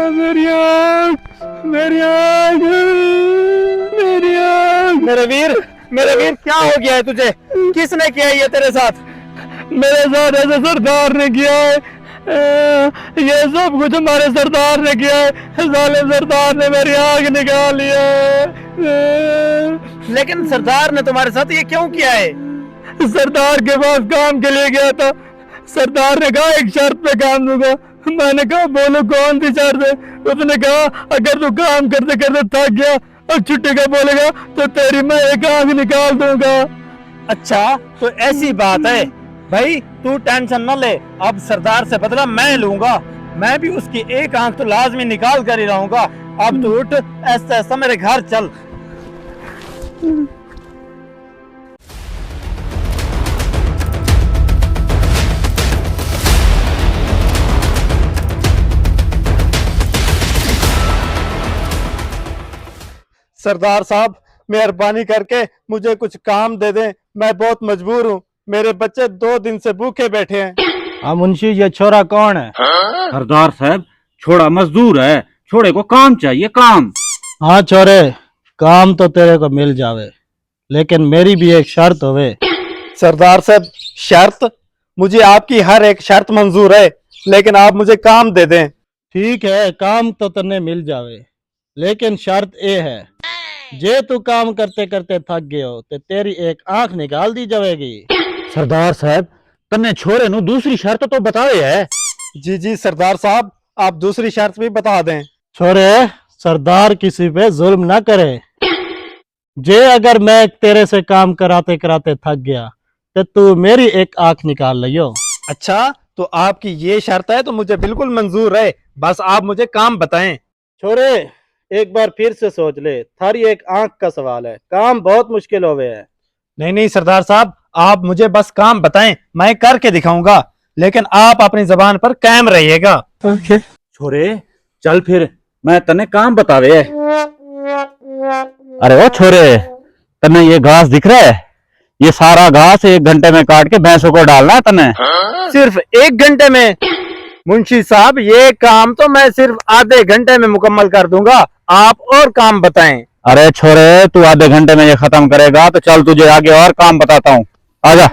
मेरी आँख, मेरी आँख, मेरी आँख। मेरे वीर क्या हो गया है तुझे? किसने किया ये तेरे साथ? मेरे साथ ऐसे सरदार ने किया है। ये सब कुछ हमारे सरदार ने किया है। साले सरदार ने मेरी आँख निकाल लिया है। लेकिन सरदार ने तुम्हारे साथ ये क्यों किया है? सरदार के पास काम के लिए गया था। सरदार ने कहा एक शर्त पे काम दूंगा। मैंने कहा बोलो कौन सी शर्त है? उसने कहा अगर तू काम करते करते थक गया और छुट्टी का बोलेगा तो तेरी मैं एक आँख निकाल दूंगा। अच्छा तो ऐसी बात है भाई, तू टेंशन न ले, अब सरदार से बदला मैं लूंगा। मैं भी उसकी एक आंख तो लाजमी निकाल कर ही रहूंगा। अब तू उठ, ऐसा ऐसा मेरे घर चल। सरदार साहब मेहरबानी करके मुझे कुछ काम दे दें, मैं बहुत मजबूर हूँ। मेरे बच्चे 2 दिन से भूखे बैठे हैं। हाँ मुंशी, ये छोरा कौन है? सरदार साहब, छोड़ा मजदूर है, छोड़े को काम चाहिए, काम। हाँ छोरे, काम तो तेरे को मिल जावे, लेकिन मेरी भी एक शर्त होवे। सरदार साहब शर्त? मुझे आपकी हर एक शर्त मंजूर है, लेकिन आप मुझे काम दे दें। ठीक है, काम तो तन्ने मिल जावे, लेकिन शर्त ये है, जे तू काम करते करते थक गए हो तो तेरी एक आंख निकाल दी जाएगी। सरदार साहब, तन्ने छोरे नु दूसरी शर्त तो बतावे है। जी जी सरदार साहब, आप दूसरी शर्त भी बता दें। छोरे, सरदार किसी पे जुल्म ना करे। जे अगर मैं तेरे से काम कराते कराते थक गया तो तू मेरी एक आंख निकाल लियो। अच्छा तो आपकी ये शर्त है तो मुझे बिल्कुल मंजूर है, बस आप मुझे काम बताएं। छोरे, एक बार फिर से सोच ले, थारी एक आंख का सवाल है, काम बहुत मुश्किल होवे है। नहीं नहीं सरदार साहब, आप मुझे बस काम बताएं, मैं करके दिखाऊंगा, लेकिन आप अपनी जबान पर कायम रहिएगा। छोरे चल फिर, मैं तन्ने काम बतावे है। अरे ओ छोरे, तन्ने ये घास दिख रहा है? ये सारा घास 1 घंटे में काट के भैंसों को डालना है तन्ने। सिर्फ 1 घंटे में? मुंशी साहब ये काम तो मैं सिर्फ आधे घंटे में मुकम्मल कर दूंगा, आप और काम बताएं। अरे छोरे, तू आधे घंटे में ये खत्म करेगा तो चल तुझे आगे और काम बताता हूँ, आजा।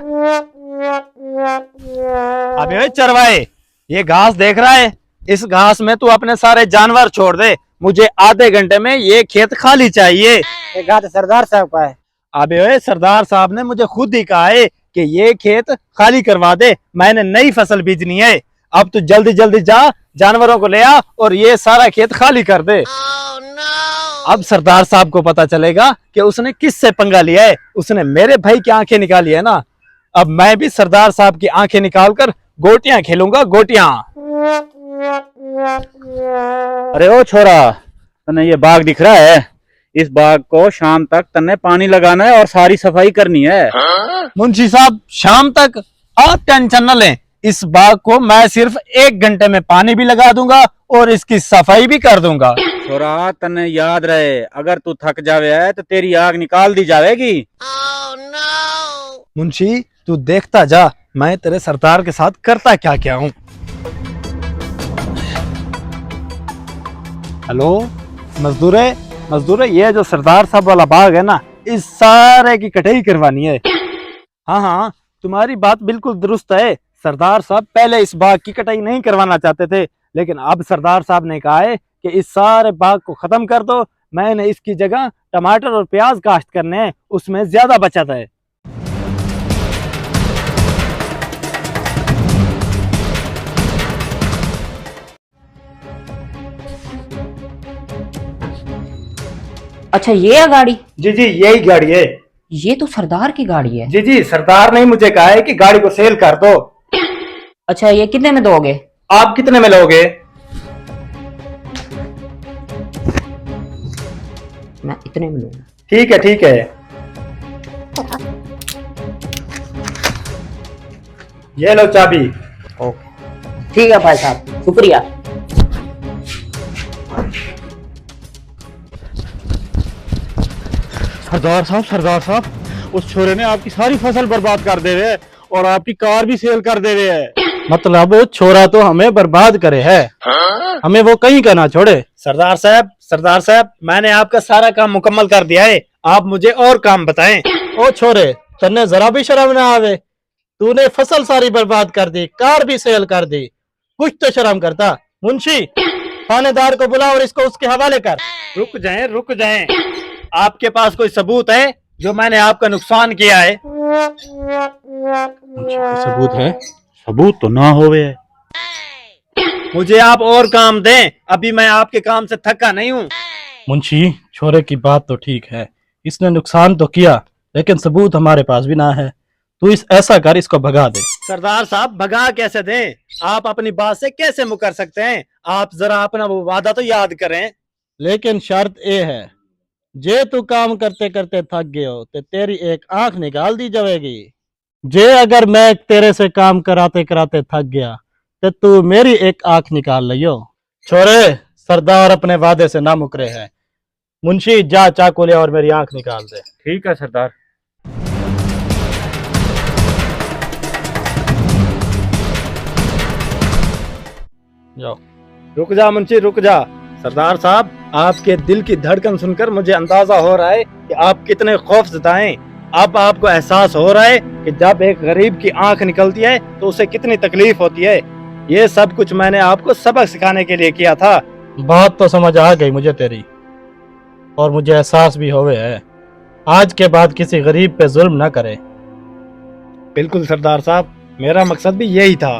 अबे चरवाए, ये घास देख रहा है? इस घास में तू अपने सारे जानवर छोड़ दे, मुझे आधे घंटे में ये खेत खाली चाहिए। सरदार साहब का है। अबे सरदार साहब ने मुझे खुद ही कहा है कि ये खेत खाली करवा दे, मैंने नई फसल बीजनी है। अब तू जल्दी जल्दी जा, जानवरों को ले आ और ये सारा खेत खाली कर दे। अब सरदार साहब को पता चलेगा कि उसने किससे पंगा लिया है। उसने मेरे भाई की आंखें निकाली है ना, अब मैं भी सरदार साहब की आंखें निकालकर गोटियां खेलूंगा, गोटियां। अरे ओ छोरा, तन्ने ये बाग दिख रहा है? इस बाग को शाम तक तन्ने पानी लगाना है और सारी सफाई करनी है। मुंशी साहब शाम तक? आप टेंशन न लें, इस बाग को मैं सिर्फ 1 घंटे में पानी भी लगा दूंगा और इसकी सफाई भी कर दूंगा। छोरा तन्ने याद रहे, अगर तू थक जावे है तो तेरी आग निकाल दी जाएगी। मुंशी तू देखता जा, मैं तेरे सरदार के साथ करता क्या क्या हूँ। हेलो मजदूर, ये जो सरदार साहब वाला बाग है ना, इस सारे की कटाई करवानी है। हाँ हाँ, तुम्हारी बात बिल्कुल दुरुस्त है। सरदार साहब पहले इस बाग की कटाई नहीं करवाना चाहते थे, लेकिन अब सरदार साहब ने कहा है कि इस सारे बाग को खत्म कर दो। मैंने इसकी जगह टमाटर और प्याज काश्त करने हैं, उसमें ज्यादा बचत है। अच्छा ये है गाड़ी? जी जी यही गाड़ी है। ये तो सरदार की गाड़ी है। जी जी सरदार ने मुझे कहा है कि गाड़ी को सेल कर दो। अच्छा ये कितने में दोगे? आप कितने में लोगे? मैं इतने में लूंगा। ठीक है ठीक है, ये लो चाबी। ओके ठीक है भाई साहब, शुक्रिया। सरदार साहब, उस छोरे ने आपकी सारी फसल बर्बाद कर दे रहे और आपकी कार भी सेल कर दे रहे है। मतलब छोरा तो हमें बर्बाद करे है, हमें वो कहीं का ना छोड़े। सरदार साहब, मैंने आपका सारा काम मुकम्मल कर दिया है, आप मुझे और काम बताएं। ओ छोरे, तन्ने जरा भी शर्म ना आवे? तूने फसल सारी बर्बाद कर दी, कार भी सेल कर दी, कुछ तो शर्म करता। मुंशी, थानेदार को बुला और इसको उसके हवाले कर। रुक जाएं। आपके पास कोई सबूत है जो मैंने आपका नुकसान किया है? सबूत है? सबूत तो ना होवे है। मुझे आप और काम दें, अभी मैं आपके काम से थका नहीं हूँ। मुंशी, छोरे की बात तो ठीक है, इसने नुकसान तो किया, लेकिन सबूत हमारे पास भी ना है। तू ऐसा कर, इसको भगा दे। सरदार साहब, भगा कैसे दें? आप अपनी बात से कैसे मुकर सकते हैं? आप जरा अपना वो वादा तो याद करें। लेकिन शर्त ये है, जे तू काम करते करते थक गए हो तो तेरी एक आंख निकाल दी जाएगी। जे अगर मैं तेरे से काम कराते कराते थक गया तो तू मेरी एक आंख निकाल लियो। छोरे, सरदार अपने वादे से ना मुकरे हैं। मुंशी, जा चाकू ले और मेरी आंख निकाल दे। ठीक है सरदार। जाओ। रुक जा मुंशी, रुक जा। सरदार साहब, आपके दिल की धड़कन सुनकर मुझे अंदाजा हो रहा है कि आप कितने खौफजदा हैं। अब आपको एहसास हो रहा है कि जब एक गरीब की आंख निकलती है तो उसे कितनी तकलीफ होती है। ये सब कुछ मैंने आपको सबक सिखाने के लिए किया था। बात तो समझ आ गई मुझे तेरी, और मुझे एहसास भी होवे है, आज के बाद किसी गरीब पे जुल्म ना करे। बिल्कुल सरदार साहब, मेरा मकसद भी यही था।